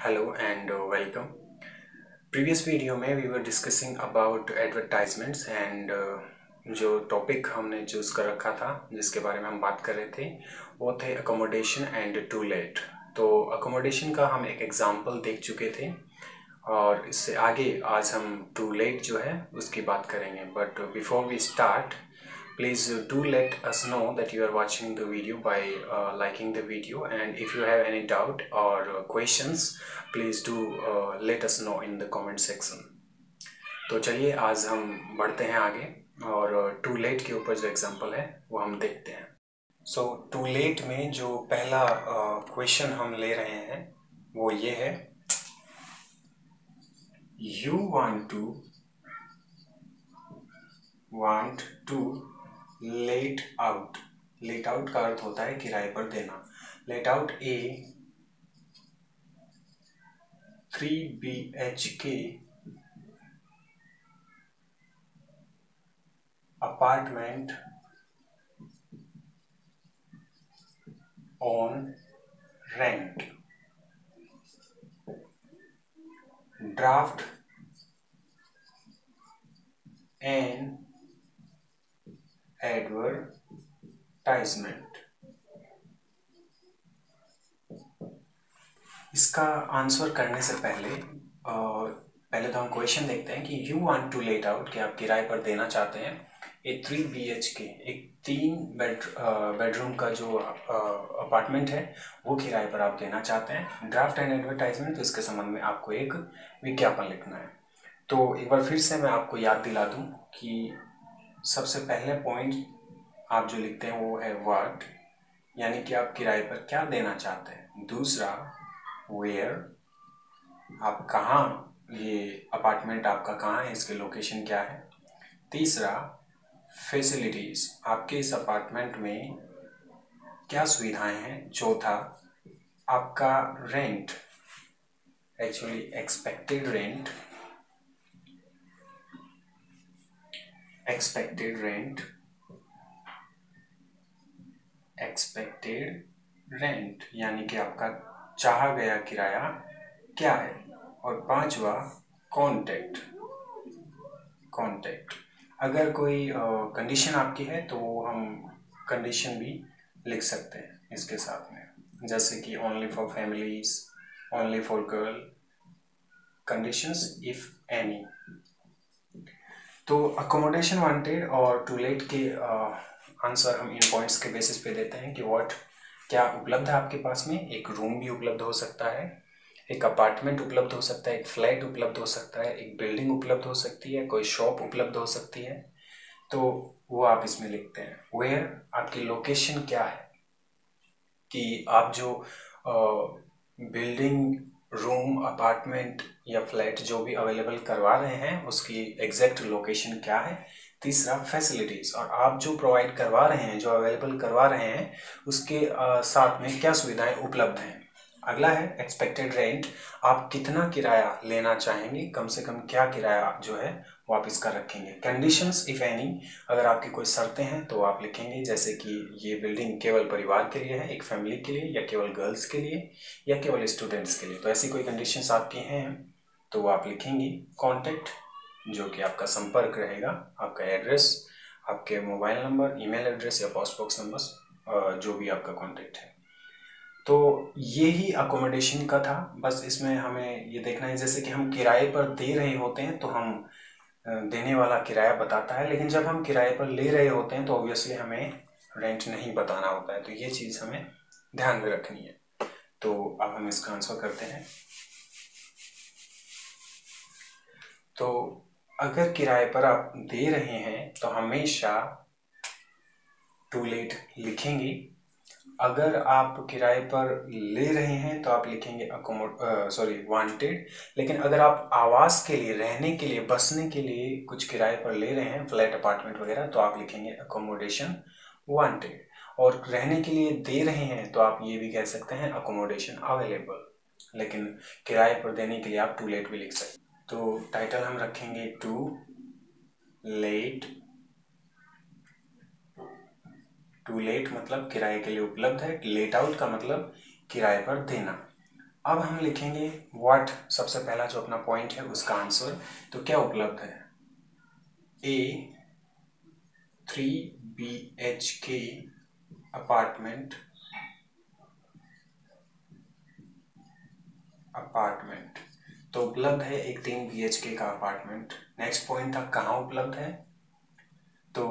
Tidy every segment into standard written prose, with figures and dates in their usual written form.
Hello and welcome. Previous video में we were discussing about advertisements and जो topic हमने choose कर रखा था जिसके बारे में हम बात कर रहे थे वो थे अकोमोडेशन एंड टू लेट। तो अकोमोडेशन का हम एक एग्जांपल देख चुके थे और इससे आगे आज हम टू लेट जो है उसकी बात करेंगे। But before we start, please do let us know that you are watching the video by liking the video, and if you have any doubt or questions, please do let us know in the comment section. तो चलिए आज हम बढ़ते हैं आगे और to late के ऊपर जो एग्जांपल है वो हम देखते हैं। सो टू लेट में जो पहला क्वेश्चन हम ले रहे हैं वो ये है, you want to let out. Let out का अर्थ होता है किराए पर देना। Let out a 3 BHK apartment on rent. Draft an advertisement. इसका आंसर करने से पहले तो हम क्वेश्चन देखते हैं कि you want to let out, कि आप किराए पर देना चाहते हैं ए 3 BHK, एक 3 बेडरूम का जो अपार्टमेंट है वो किराए पर आप देना चाहते हैं। ड्राफ्ट एंड एडवर्टाइजमेंट, तो इसके संबंध में आपको एक विज्ञापन लिखना है। तो एक बार फिर से मैं आपको याद दिला दूं कि सबसे पहले पॉइंट आप जो लिखते हैं वो है व्हाट, यानी कि आप किराए पर क्या देना चाहते हैं। दूसरा वेयर, आप कहाँ, ये अपार्टमेंट आपका कहाँ है, इसके लोकेशन क्या है। तीसरा फैसिलिटीज, आपके इस अपार्टमेंट में क्या सुविधाएं हैं। चौथा आपका rent, actually expected rent, expected rent यानी कि आपका चाहा गया किराया क्या है। और पांचवा कॉन्टेक्ट, अगर कोई कंडीशन आपकी है तो हम कंडीशन भी लिख सकते हैं इसके साथ में, जैसे कि only for families, only for girl, conditions if any. तो अकोमोडेशन वांटेड और टू लेट के आंसर हम इन पॉइंट्स के बेसिस पे देते हैं कि व्हाट, क्या उपलब्ध है आपके पास में। एक रूम भी उपलब्ध हो सकता है, एक अपार्टमेंट उपलब्ध हो सकता है, एक फ्लैट उपलब्ध हो सकता है, एक बिल्डिंग उपलब्ध हो सकती है, कोई शॉप उपलब्ध हो सकती है। तो वो आप इसमें लिखते हैं। वेयर, आपकी लोकेशन क्या है, कि आप जो बिल्डिंग, रूम, अपार्टमेंट या फ्लैट जो भी अवेलेबल करवा रहे हैं उसकी एग्जैक्ट लोकेशन क्या है। तीसरा फैसिलिटीज, और आप जो प्रोवाइड करवा रहे हैं, जो अवेलेबल करवा रहे हैं उसके साथ में क्या सुविधाएं उपलब्ध हैं। अगला है एक्सपेक्टेड रेंट, आप कितना किराया लेना चाहेंगे, कम से कम क्या किराया जो है वो आप इसका रखेंगे। कंडीशंस इफ एनी, अगर आपकी कोई शर्तें हैं तो आप लिखेंगे, जैसे कि ये बिल्डिंग केवल परिवार के लिए है, एक फैमिली के लिए, या केवल गर्ल्स के लिए, या केवल स्टूडेंट्स के लिए। तो ऐसी कोई कंडीशंस आपकी हैं तो वो आप लिखेंगे। कॉन्टैक्ट, जो कि आपका संपर्क रहेगा, आपका एड्रेस, आपके मोबाइल नंबर, ईमेल एड्रेस या पोस्ट बॉक्स नंबर, जो भी आपका कॉन्टैक्ट है। तो ये ही अकोमोडेशन का था। बस इसमें हमें ये देखना है, जैसे कि हम किराए पर दे रहे होते हैं तो हम देने वाला किराया बताता है, लेकिन जब हम किराए पर ले रहे होते हैं तो ऑब्वियसली हमें रेंट नहीं बताना होता है। तो ये चीज़ हमें ध्यान में रखनी है। तो अब हम इसका आंसर करते हैं। तो अगर किराए पर आप दे रहे हैं तो हमेशा टू लेट लिखेंगे। अगर आप किराए पर ले रहे हैं तो आप लिखेंगे वांटेड। लेकिन अगर आप आवास के लिए, रहने के लिए, बसने के लिए कुछ किराए पर ले रहे हैं, फ्लैट, अपार्टमेंट वगैरह, तो आप लिखेंगे अकोमोडेशन वांटेड। और रहने के लिए दे रहे हैं तो आप ये भी कह सकते हैं अकोमोडेशन अवेलेबल। लेकिन किराए पर देने के लिए आप टू लेट भी लिख सकते हैं। तो टाइटल हम रखेंगे टू लेट। टू लेट मतलब किराए के लिए उपलब्ध है, लेट आउट का मतलब किराए पर देना। अब हम लिखेंगे व्हाट, सबसे पहला जो अपना पॉइंट है उसका आंसर। तो क्या उपलब्ध है? ए 3 BHK अपार्टमेंट तो उपलब्ध है एक 3 BHK का अपार्टमेंट। नेक्स्ट पॉइंट था कहाँ उपलब्ध है, तो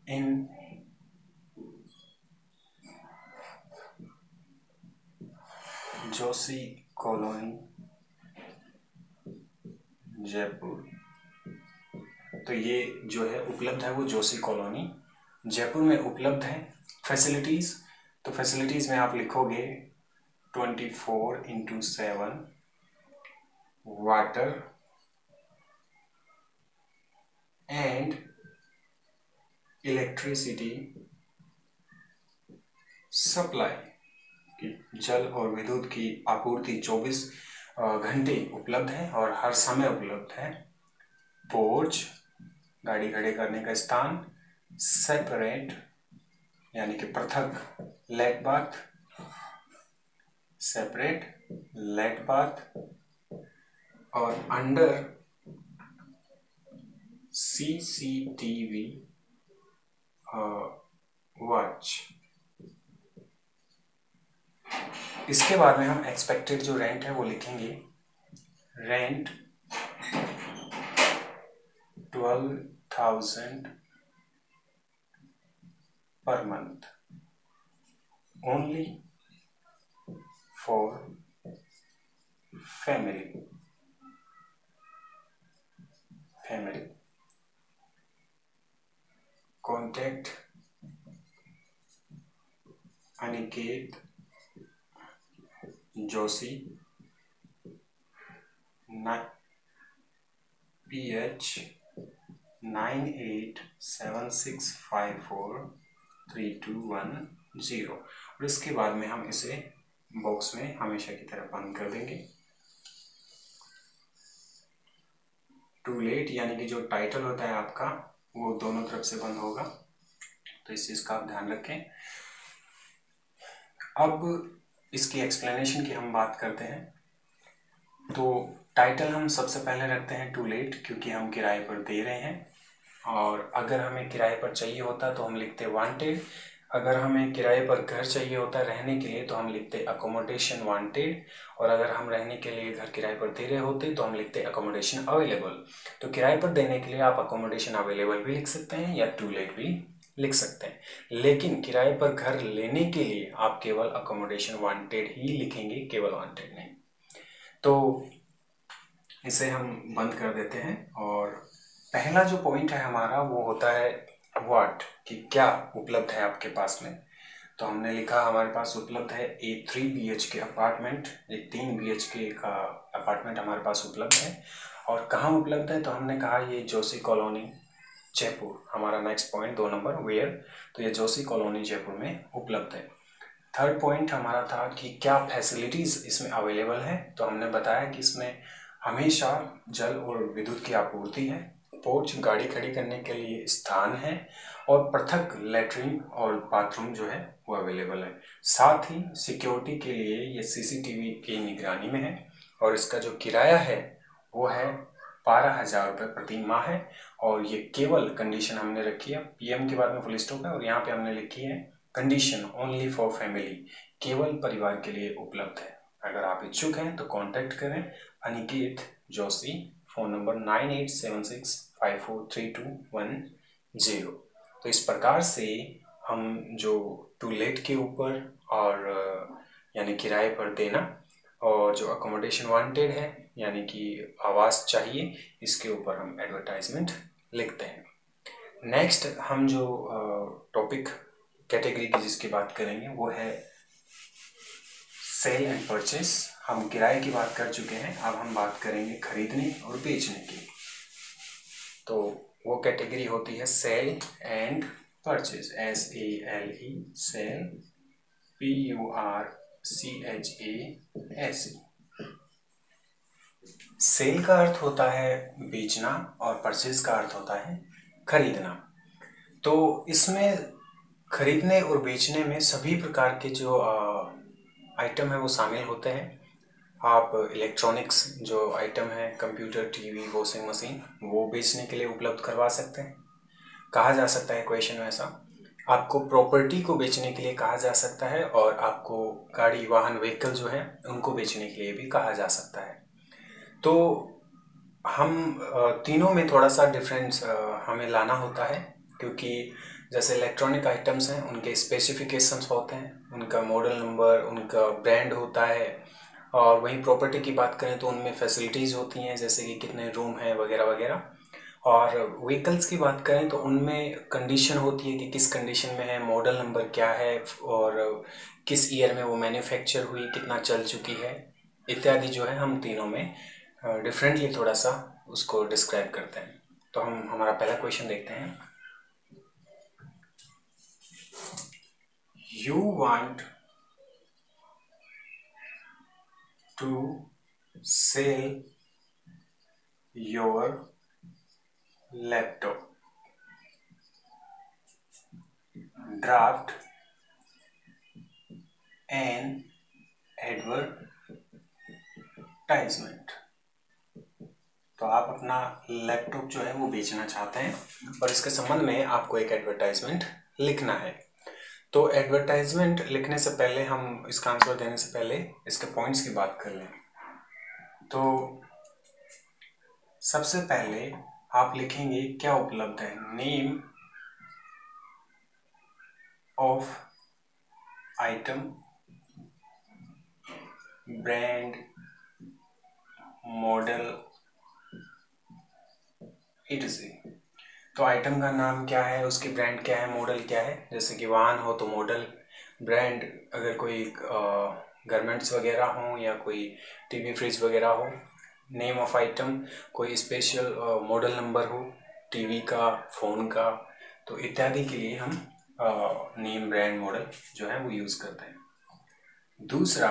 इन जोशी कॉलोनी जयपुर। तो ये जो है उपलब्ध है वो जोशी कॉलोनी जयपुर में उपलब्ध है। फैसिलिटीज, तो फैसिलिटीज में आप लिखोगे 24/7 वाटर एंड इलेक्ट्रिसिटी सप्लाई, कि जल और विद्युत की आपूर्ति 24 घंटे उपलब्ध है और हर समय उपलब्ध है। पोर्च, गाड़ी खड़े करने का स्थान। सेपरेट यानी कि पृथक लेट बाथ, सेपरेट लेट बाथ। और अंडर CCTV वॉच। इसके बाद में हम एक्सपेक्टेड जो रेंट है वो लिखेंगे। Rent 12,000 per month only for family. Contact Aniket Joshi PH 9876543210। और इसके बाद में हम इसे बॉक्स में हमेशा की तरह बंद कर देंगे। टू लेट यानी कि जो टाइटल होता है आपका वो दोनों तरफ से बंद होगा, तो इस चीज का आप ध्यान रखें। अब इसकी एक्सप्लेनेशन की हम बात करते हैं। तो टाइटल हम सबसे पहले रखते हैं टू लेट, क्योंकि हम किराए पर दे रहे हैं। और अगर हमें किराए पर चाहिए होता तो हम लिखते वांटेड। अगर हमें किराए पर घर चाहिए होता रहने के लिए तो हम लिखते अकोमोडेशन वांटेड। और अगर हम रहने के लिए घर किराए पर दे रहे होते तो हम लिखते अकोमोडेशन अवेलेबल। तो किराए पर देने के लिए आप अकोमोडेशन अवेलेबल भी लिख सकते हैं या टू लेट भी लिख सकते हैं, लेकिन किराए पर घर लेने के लिए आप केवल अकोमोडेशन वांटेड ही लिखेंगे, केवल वांटेड नहीं। तो इसे हम बंद कर देते हैं। और पहला जो पॉइंट है हमारा वो होता है व्हाट, कि क्या उपलब्ध है आपके पास में। तो हमने लिखा हमारे पास उपलब्ध है ए 3 BHK अपार्टमेंट, एक 3 BHK का अपार्टमेंट हमारे पास उपलब्ध है। और कहाँ उपलब्ध है, तो हमने कहा ये जोशी कॉलोनी जयपुर, हमारा नेक्स्ट पॉइंट 2 नंबर वेयर। तो ये जोशी कॉलोनी जयपुर में उपलब्ध है। थर्ड पॉइंट हमारा था कि क्या फैसिलिटीज इसमें अवेलेबल है। तो हमने बताया कि इसमें हमेशा जल और विद्युत की आपूर्ति है। पोर्च, गाड़ी खड़ी करने के लिए स्थान है। और पृथक लेटरिन और बाथरूम जो है वो अवेलेबल है। साथ ही सिक्योरिटी के लिए ये CCTV की निगरानी में है। और इसका जो किराया है वो है 12,000 रुपये प्रति माह है। और ये केवल कंडीशन हमने रखी है, PM के बाद में फुल स्टॉप है और यहाँ पे हमने लिखी है कंडीशन ओनली फॉर फैमिली, केवल परिवार के लिए उपलब्ध है। अगर आप इच्छुक हैं तो कांटेक्ट करें अनिकेत जोशी, फोन नंबर 9876543210। तो इस प्रकार से हम जो टू लेट के ऊपर और यानी किराए पर देना और जो अकोमोडेशन वांटेड है यानी कि आवास चाहिए, इसके ऊपर हम एडवर्टाइजमेंट लिखते हैं। नेक्स्ट हम जो टॉपिक कैटेगरी की जिसकी बात करेंगे वो है सेल एंड परचेस। हम किराए की बात कर चुके हैं, अब हम बात करेंगे खरीदने और बेचने की। तो वो कैटेगरी होती है sale and purchase, SALE, sale, PURCHAS। Sale का अर्थ होता है बेचना और परचेज का अर्थ होता है खरीदना। तो इसमें खरीदने और बेचने में सभी प्रकार के जो आइटम है वो शामिल होते हैं। आप इलेक्ट्रॉनिक्स जो आइटम है, कंप्यूटर, टीवी, वॉशिंग मशीन, वो बेचने के लिए उपलब्ध करवा सकते हैं। कहा जा सकता है क्वेश्चन में ऐसा, आपको प्रॉपर्टी को बेचने के लिए कहा जा सकता है, और आपको गाड़ी, वाहन, व्हीकल जो है उनको बेचने के लिए भी कहा जा सकता है। तो हम तीनों में थोड़ा सा डिफरेंस हमें लाना होता है, क्योंकि जैसे इलेक्ट्रॉनिक आइटम्स हैं उनके स्पेसिफिकेशंस होते हैं, उनका मॉडल नंबर, उनका ब्रांड होता है। और वहीं प्रॉपर्टी की बात करें तो उनमें फैसिलिटीज़ होती हैं, जैसे कि कितने रूम हैं वगैरह वगैरह। और व्हीकल्स की बात करें तो उनमें कंडीशन होती है कि किस कंडीशन में है, मॉडल नंबर क्या है, और किस ईयर में वो मैन्युफैक्चर हुई, कितना चल चुकी है, इत्यादि जो है हम तीनों में डिफरेंटली थोड़ा सा उसको डिस्क्राइब करते हैं। तो हम हमारा पहला क्वेश्चन देखते हैं। You want to sell your laptop, draft an advertisement. तो आप अपना लैपटॉप जो है वो बेचना चाहते हैं, और इसके संबंध में आपको एक एडवर्टाइजमेंट लिखना है। तो एडवर्टाइजमेंट लिखने से पहले, हम इसका आंसर देने से पहले इसके पॉइंट्स की बात कर लें। तो सबसे पहले आप लिखेंगे क्या उपलब्ध है, name of item, brand, model, etc। तो आइटम का नाम क्या है, उसकी ब्रांड क्या है, मॉडल क्या है। जैसे कि वाहन हो तो मॉडल, ब्रांड अगर कोई गारमेंट्स वगैरह हो या कोई टीवी, फ्रिज वगैरह हो। नेम ऑफ आइटम, कोई स्पेशल मॉडल नंबर हो टीवी का, फ़ोन का, तो इत्यादि के लिए हम नेम, ब्रांड, मॉडल जो है वो यूज़ करते हैं। दूसरा,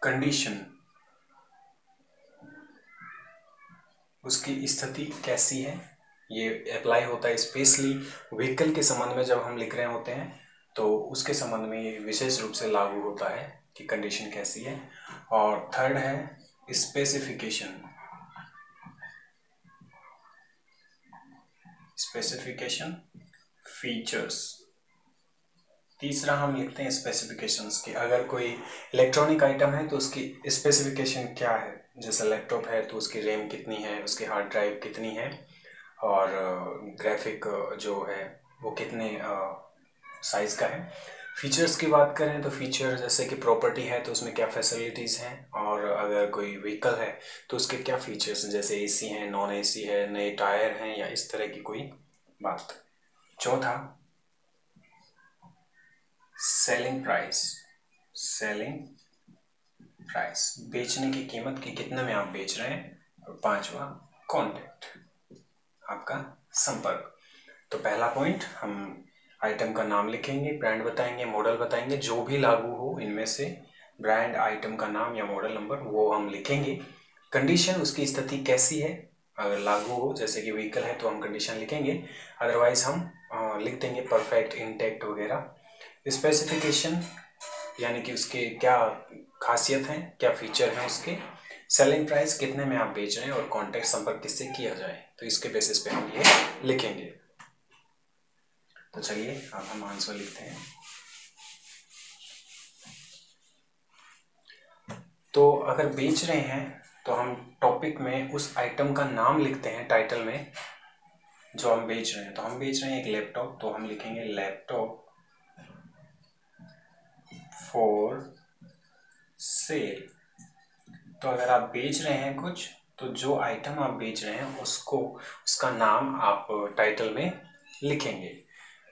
कंडीशन, उसकी स्थिति कैसी है, ये अप्लाई होता है स्पेशली व्हीकल के संबंध में। जब हम लिख रहे होते हैं तो उसके संबंध में ये विशेष रूप से लागू होता है कि कंडीशन कैसी है। और थर्ड है स्पेसिफिकेशन, फीचर्स। तीसरा हम लिखते हैं स्पेसिफिकेशंस की, अगर कोई इलेक्ट्रॉनिक आइटम है तो उसकी स्पेसिफिकेशन क्या है। जैसे लैपटॉप है तो उसकी रैम कितनी है, उसकी हार्ड ड्राइव कितनी है, और ग्राफिक जो है वो कितने साइज़ का है। फीचर्स की बात करें तो फीचर जैसे कि प्रॉपर्टी है तो उसमें क्या फैसिलिटीज़ हैं, और अगर कोई व्हीकल है तो उसके क्या फीचर्स हैं, जैसे एसी है, नॉन एसी है, नए टायर हैं, या इस तरह की कोई बात। चौथा, सेलिंग प्राइस, बेचने की कीमत की कितने में आप बेच रहे हैं। और पांचवा, कॉन्टैक्ट, आपका संपर्क। तो पहला पॉइंट, हम आइटम का नाम लिखेंगे, ब्रांड बताएंगे, मॉडल बताएंगे, जो भी लागू हो इनमें से, ब्रांड, आइटम का नाम या मॉडल नंबर वो हम लिखेंगे। कंडीशन, उसकी स्थिति कैसी है, अगर लागू हो, जैसे कि व्हीकल है तो हम कंडीशन लिखेंगे, अदरवाइज हम लिख देंगे परफेक्ट, इंटैक्ट वगैरह। स्पेसिफिकेशन, यानी कि उसके क्या खासियत हैं, क्या फीचर हैं उसके। सेलिंग प्राइस, कितने में आप बेच रहे हैं, और कॉन्टैक्ट, संपर्क किससे किया जाए, तो इसके बेसिस पे हम ये लिखेंगे। तो चलिए अब हम आंसर लिखते हैं। तो अगर बेच रहे हैं तो हम टॉपिक में उस आइटम का नाम लिखते हैं, टाइटल में जो हम बेच रहे हैं। तो हम बेच रहे हैं एक लैपटॉप, तो हम लिखेंगे लैपटॉप फॉर सेल। तो अगर आप बेच रहे हैं कुछ, तो जो आइटम आप बेच रहे हैं उसको, उसका नाम आप टाइटल में लिखेंगे।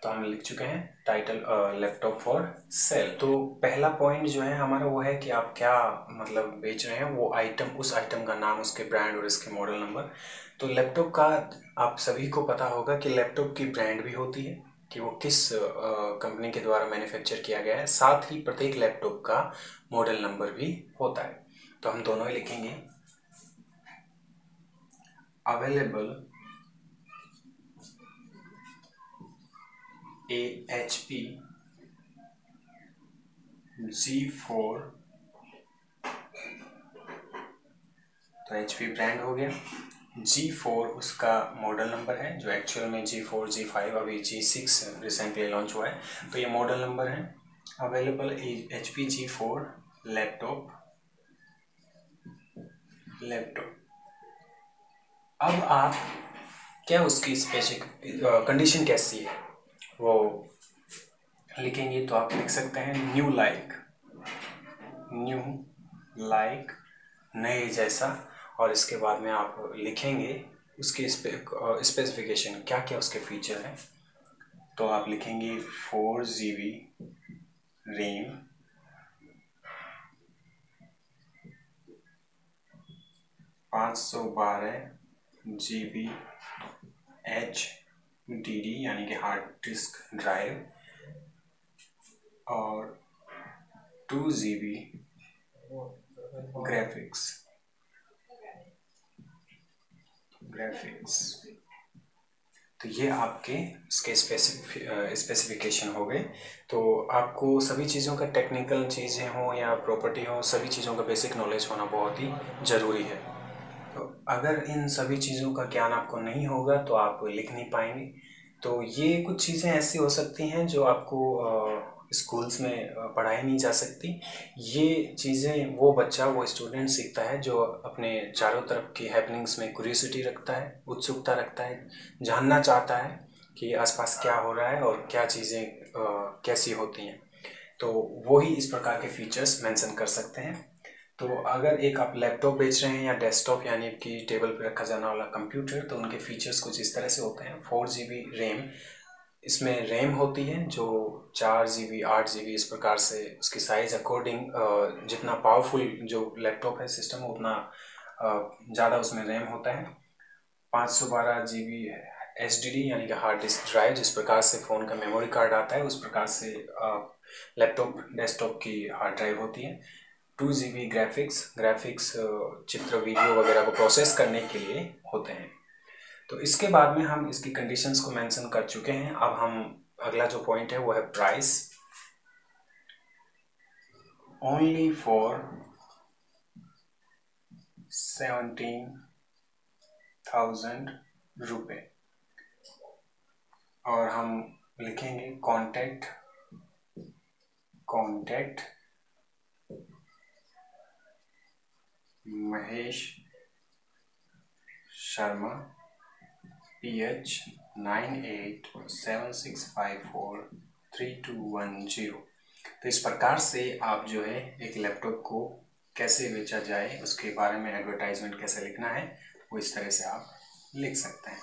तो हम लिख चुके हैं टाइटल, लैपटॉप फॉर सेल। तो पहला पॉइंट जो है हमारा वो है कि आप क्या मतलब बेच रहे हैं, वो आइटम, उस आइटम का नाम, उसके ब्रांड और इसके मॉडल नंबर। तो लैपटॉप का आप सभी को पता होगा कि लैपटॉप की ब्रांड भी होती है कि वो किस कंपनी के द्वारा मैन्युफैक्चर किया गया है, साथ ही प्रत्येक लैपटॉप का मॉडल नंबर भी होता है। तो हम दोनों ही लिखेंगे, अवेलेबल HP G4 तो HP ब्रांड हो गया। G4 उसका मॉडल नंबर है, जो एक्चुअल में G4 G5 अभी G6 रिसेंटली लॉन्च हुआ है, तो ये मॉडल नंबर है। Available HP G4 laptop. अब आप क्या उसकी स्पेसिफिक कंडीशन कैसी है वो लिखेंगे, तो आप लिख सकते हैं न्यू लाइक नए जैसा, और इसके बाद में आप लिखेंगे उसके स्पेसिफिकेशन क्या क्या उसके फीचर हैं। तो आप लिखेंगे 4 GB रैम, 512 GB HDD यानी कि हार्ड डिस्क ड्राइव, और 2 GB ग्राफिक्स। तो ये आपके इसके स्पेसिफिकेशन हो गए। तो आपको सभी चीज़ों का टेक्निकल चीज़ें हो या प्रॉपर्टी हो, सभी चीज़ों का बेसिक नॉलेज होना बहुत ही ज़रूरी है। तो अगर इन सभी चीज़ों का ज्ञान आपको नहीं होगा तो आप लिख नहीं पाएंगे। तो ये कुछ चीज़ें ऐसी हो सकती हैं जो आपको स्कूल्स में पढ़ाई नहीं जा सकती। ये चीज़ें वो बच्चा, वो स्टूडेंट सीखता है जो अपने चारों तरफ की हैपनिंग्स में क्यूरियोसिटी रखता है, उत्सुकता रखता है, जानना चाहता है कि आसपास क्या हो रहा है और क्या चीज़ें कैसी होती हैं। तो वो ही इस प्रकार के फीचर्स मेंशन कर सकते हैं। तो अगर एक आप लैपटॉप बेच रहे हैं या डेस्कटॉप यानी कि टेबल पे रखा जाने वाला कंप्यूटर, तो उनके फीचर्स कुछ इस तरह से होते हैं। 4 GB रैम, इसमें रैम होती है जो 4 GB 8 GB इस प्रकार से उसकी साइज अकॉर्डिंग, जितना पावरफुल जो लैपटॉप है सिस्टम उतना ज़्यादा उसमें रैम होता है। 512 GB HDD यानी कि हार्ड डिस्क ड्राइव, जिस प्रकार से फ़ोन का मेमोरी कार्ड आता है उस प्रकार से लैपटॉप डेस्कटॉप की हार्ड ड्राइव होती है। 2 GB ग्राफिक्स चित्र वीडियो वगैरह को प्रोसेस करने के लिए होते हैं। तो इसके बाद में हम इसकी कंडीशंस को मेंशन कर चुके हैं। अब हम अगला जो पॉइंट है वो है प्राइस। ओनली फॉर 17,000 रुपये, और हम लिखेंगे कॉन्टैक्ट महेश शर्मा PH 9876543210। तो इस प्रकार से आप जो है एक लैपटॉप को कैसे बेचा जाए उसके बारे में एडवर्टाइजमेंट कैसे लिखना है वो इस तरह से आप लिख सकते हैं,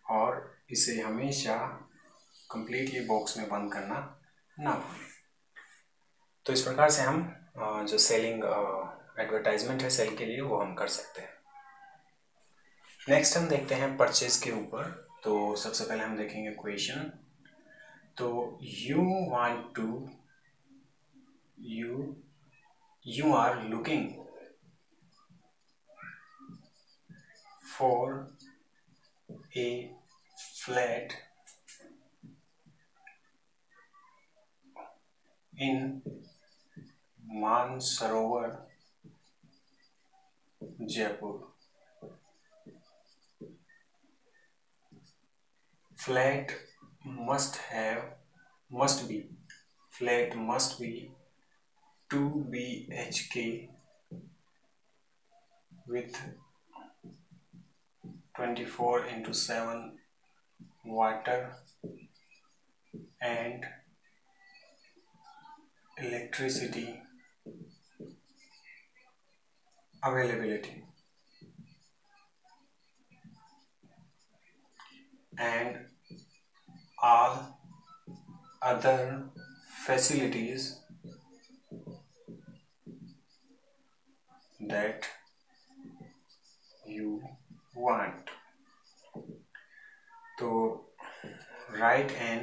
और इसे हमेशा कंप्लीटली बॉक्स में बंद करना ना भूलें। तो इस प्रकार से हम जो सेलिंग एडवर्टाइजमेंट है सेल के लिए वो हम कर सकते हैं। नेक्स्ट हम देखते हैं परचेज के ऊपर। तो सबसे पहले हम देखेंगे क्वेश्चन। तो you are looking for a flat in Mansarovar, Jaipur. Flat must be 2 BHK with 24/7 water and electricity availability, and all other facilities that you want. तो write an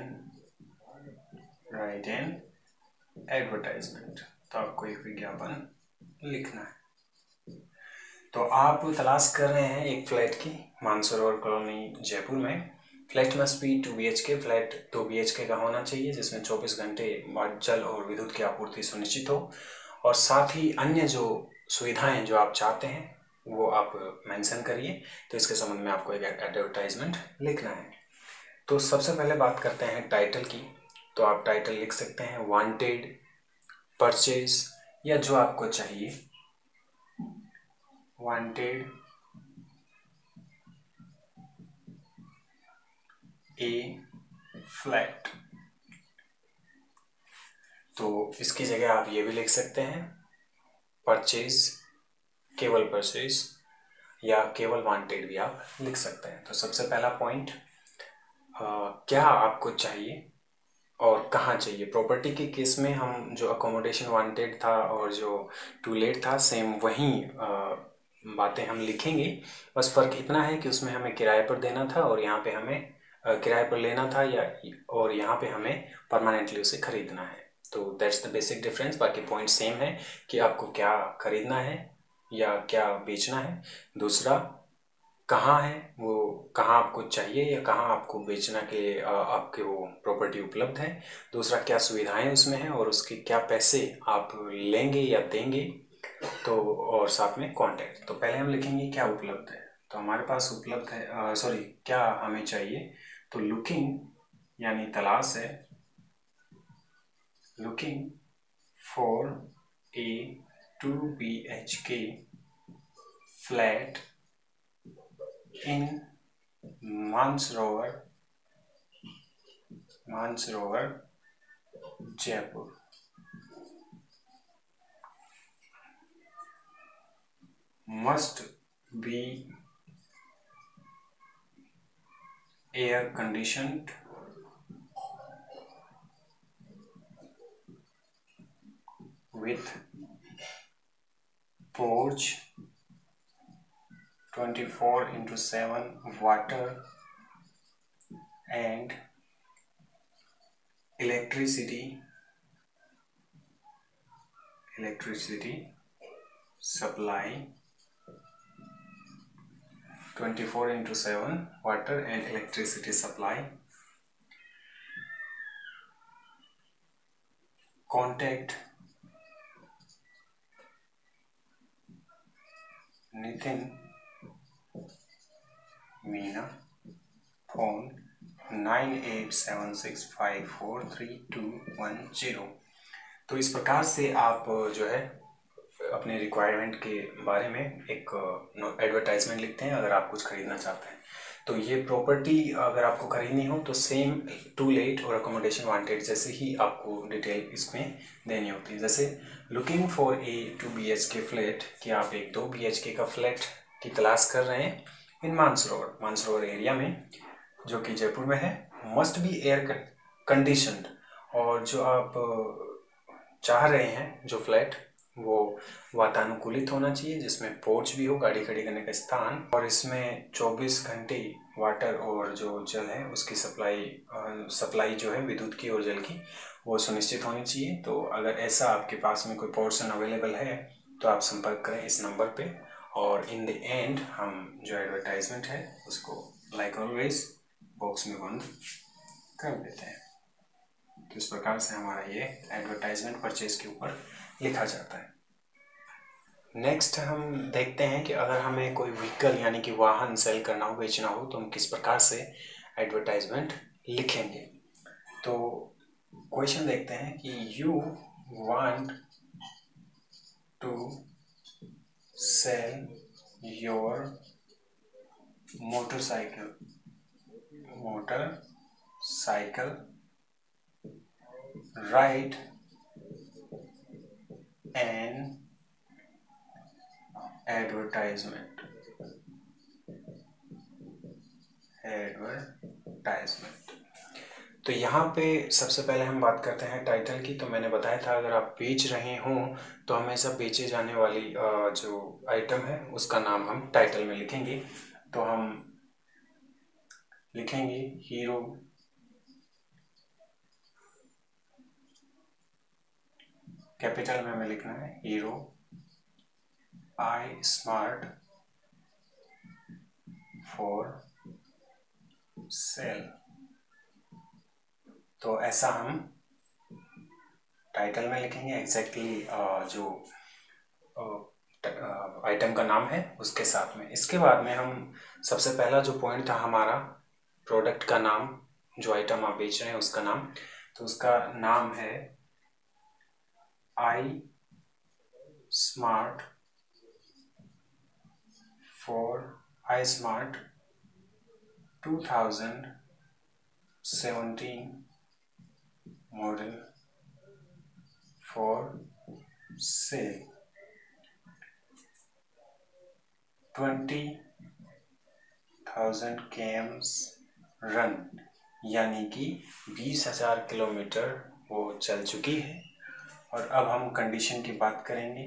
advertisement, तो आपको एक विज्ञापन लिखना है। तो आप तलाश कर रहे हैं एक फ्लैट की मानसरोवर कॉलोनी जयपुर में। Flat must be 2 BHK, flat 2 BHK का होना चाहिए जिसमें 24 घंटे जल और विद्युत की आपूर्ति सुनिश्चित हो, और साथ ही अन्य जो सुविधाएं जो आप चाहते हैं वो आप मेंशन करिए। तो इसके संबंध में आपको एक एडवर्टाइजमेंट लिखना है। तो सबसे पहले बात करते हैं टाइटल की। तो आप टाइटल लिख सकते हैं वांटेड, परचेज, या जो आपको चाहिए। वांटेड ए फ्लैट। तो इसकी जगह आप ये भी लिख सकते हैं परचेज, केवल परचेज, या केवल वांटेड भी आप लिख सकते हैं। तो सबसे पहला पॉइंट, क्या आपको चाहिए और कहाँ चाहिए। प्रॉपर्टी के केस में हम जो अकोमोडेशन वांटेड था और जो टू लेट था, सेम वही बातें हम लिखेंगे। बस फ़र्क इतना है कि उसमें हमें किराए पर देना था और यहाँ पे हमें किराए पर लेना था, या और यहाँ पे हमें परमानेंटली उसे खरीदना है। तो दैट्स द बेसिक डिफरेंस। बाकी पॉइंट सेम है कि आपको क्या खरीदना है या क्या बेचना है। दूसरा, कहाँ है, वो कहाँ आपको चाहिए या कहाँ आपको बेचना के लिए आपके वो प्रॉपर्टी उपलब्ध है। दूसरा, क्या सुविधाएं उसमें हैं और उसके क्या पैसे आप लेंगे या देंगे। तो और साथ में कॉन्टैक्ट। तो पहले हम लिखेंगे क्या उपलब्ध है। तो हमारे पास उपलब्ध है, सॉरी, क्या हमें चाहिए। तो लुकिंग यानी तलाश है, looking for a 2 BHK flat in Mansarovar, Jaipur. Must be air conditioned, with porch, 24/7 water and electricity supply, 24/7 water and electricity supply. Contact Nitin Meena, phone 9876543210। तो इस प्रकार से आप जो है अपने रिक्वायरमेंट के बारे में एक एडवर्टाइजमेंट लिखते हैं अगर आप कुछ खरीदना चाहते हैं। तो ये प्रॉपर्टी अगर आपको खरीदनी हो तो सेम टू लेट और अकोमोडेशन वांटेड जैसे ही आपको डिटेल इसमें देनी होती है। जैसे looking for a 2 BHK flat, कि आप एक 2 BHK का फ्लैट की तलाश कर रहे हैं इन मानसरोवर एरिया में, जो कि जयपुर में है। मस्ट बी एयर कंडीशनड, और जो आप चाह रहे हैं जो फ्लैट, वो वातानुकूलित होना चाहिए, जिसमें पोर्च भी हो, गाड़ी खड़ी करने का स्थान, और इसमें 24 घंटे वाटर और जो जल है उसकी सप्लाई जो है विद्युत की और जल की, वो सुनिश्चित होनी चाहिए। तो अगर ऐसा आपके पास में कोई पोर्शन अवेलेबल है तो आप संपर्क करें इस नंबर पे। और इन द एंड हम जो एडवर्टाइजमेंट है उसको लाइक ऑलवेज बॉक्स में बंद कर देते हैं। तो इस प्रकार से हमारा ये एडवर्टाइजमेंट परचेज के ऊपर लिखा जाता है। नेक्स्ट हम देखते हैं कि अगर हमें कोई व्हीकल यानी कि वाहन सेल करना हो, बेचना हो, तो हम किस प्रकार से एडवर्टाइजमेंट लिखेंगे। तो क्वेश्चन देखते हैं कि you want to sell your motorcycle write an advertisement। तो यहाँ पे सबसे पहले हम बात करते हैं टाइटल की। तो मैंने बताया था अगर आप बेच रहे हों तो हमेशा बेचे जाने वाली जो आइटम है उसका नाम हम टाइटल में लिखेंगे। तो हम लिखेंगे हीरो कैपिटल में हमें लिखना है, hero I smart for sale. तो ऐसा हम टाइटल में लिखेंगे। एग्जैक्टली जो आइटम का नाम है उसके साथ में। इसके बाद में हम सबसे पहला जो पॉइंट था हमारा प्रोडक्ट का नाम, जो आइटम आप बेच रहे हैं उसका नाम, तो उसका नाम है I smart I smart 2017 model for sale, 20,000 kms run, यानी कि 20,000 किलोमीटर वो चल चुकी है। और अब हम कंडीशन की बात करेंगे।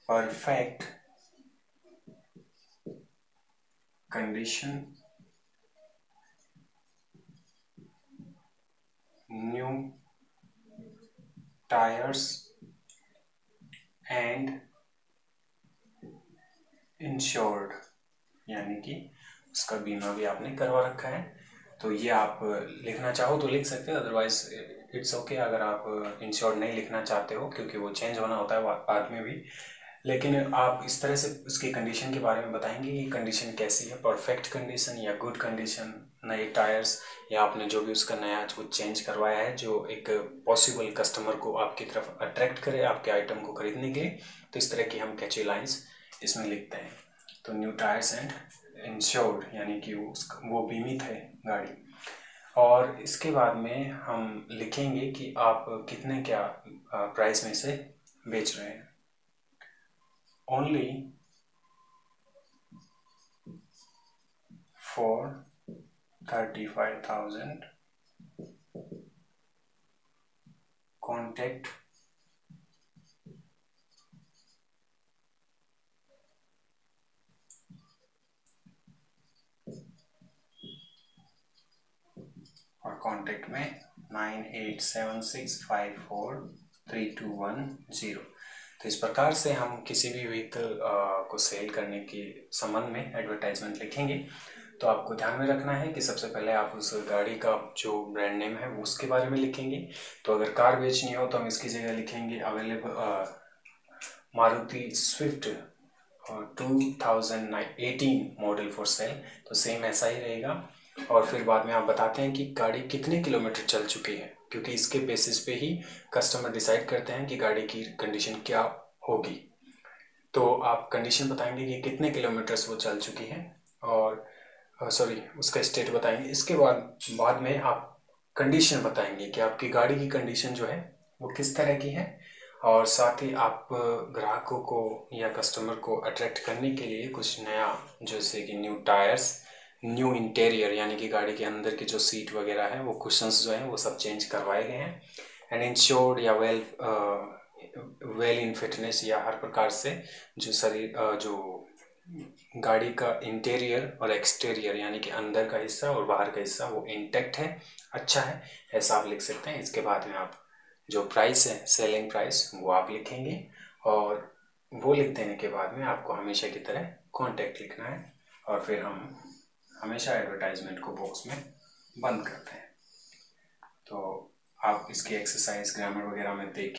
Perfect condition, new tyres and insured, यानी कि उसका बीमा भी आपने करवा रखा है। तो ये आप लिखना चाहो तो लिख सकते हो, अदरवाइज इट्स ओके अगर आप इंश्योर्ड नहीं लिखना चाहते हो, क्योंकि वो चेंज होना होता है बाद में भी। लेकिन आप इस तरह से उसकी कंडीशन के बारे में बताएंगे कि कंडीशन कैसी है, परफेक्ट कंडीशन या गुड कंडीशन, नए टायर्स, या आपने जो भी उसका नया कुछ चेंज करवाया है जो एक पॉसिबल कस्टमर को आपकी तरफ अट्रैक्ट करे आपके आइटम को खरीदने के लिए। तो इस तरह की हम कैची लाइंस इसमें लिखते हैं। तो न्यू टायर्स एंड इंश्योर्ड, यानी कि वो बीमित है गाड़ी। और इसके बाद में हम लिखेंगे कि आप कितने क्या प्राइस में से बेच रहे हैं। ओनली फॉर 35,000 कॉन्टेक्ट और कांटेक्ट में 9876543210। तो इस प्रकार से हम किसी भी व्हीकल को सेल करने के संबंध में एडवर्टाइजमेंट लिखेंगे। तो आपको ध्यान में रखना है कि सबसे पहले आप उस गाड़ी का जो ब्रांड नेम है वो उसके बारे में लिखेंगे। तो अगर कार बेचनी हो तो हम इसकी जगह लिखेंगे available Maruti Swift 2018 model for cell. तो सेम ऐसा ही रहेगा। और फिर बाद में आप बताते हैं कि गाड़ी कितने किलोमीटर चल चुकी है, क्योंकि इसके बेसिस पे ही कस्टमर डिसाइड करते हैं कि गाड़ी की कंडीशन क्या होगी। तो आप कंडीशन बताएंगे कि कितने किलोमीटर्स वो चल चुकी है, और उसका स्टेट बताएंगे। इसके बाद में आप कंडीशन बताएंगे कि आपकी गाड़ी की कंडीशन जो है वो किस तरह की है। और साथ ही आप ग्राहकों को या कस्टमर को अट्रैक्ट करने के लिए कुछ नया, जैसे कि न्यू टायर्स, न्यू इंटीरियर, यानी कि गाड़ी के अंदर की जो सीट वगैरह है वो कुशंस जो हैं वो सब चेंज करवाए गए हैं। एंड इंश्योर्ड या वेल इन फिटनेस, या हर प्रकार से जो जो गाड़ी का इंटीरियर और एक्सटीरियर, यानी कि अंदर का हिस्सा और बाहर का हिस्सा वो इंटैक्ट है, अच्छा है, ऐसा आप लिख सकते हैं। इसके बाद में आप जो प्राइस है, सेलिंग प्राइस, वो आप लिखेंगे। और वो लिख देने के बाद में आपको हमेशा की तरह कॉन्टैक्ट लिखना है, और फिर हम हमेशा एडवर्टाइजमेंट को बॉक्स में बंद करते हैं। तो आप इसकी एक्सरसाइज ग्रामर वगैरह में देखिए।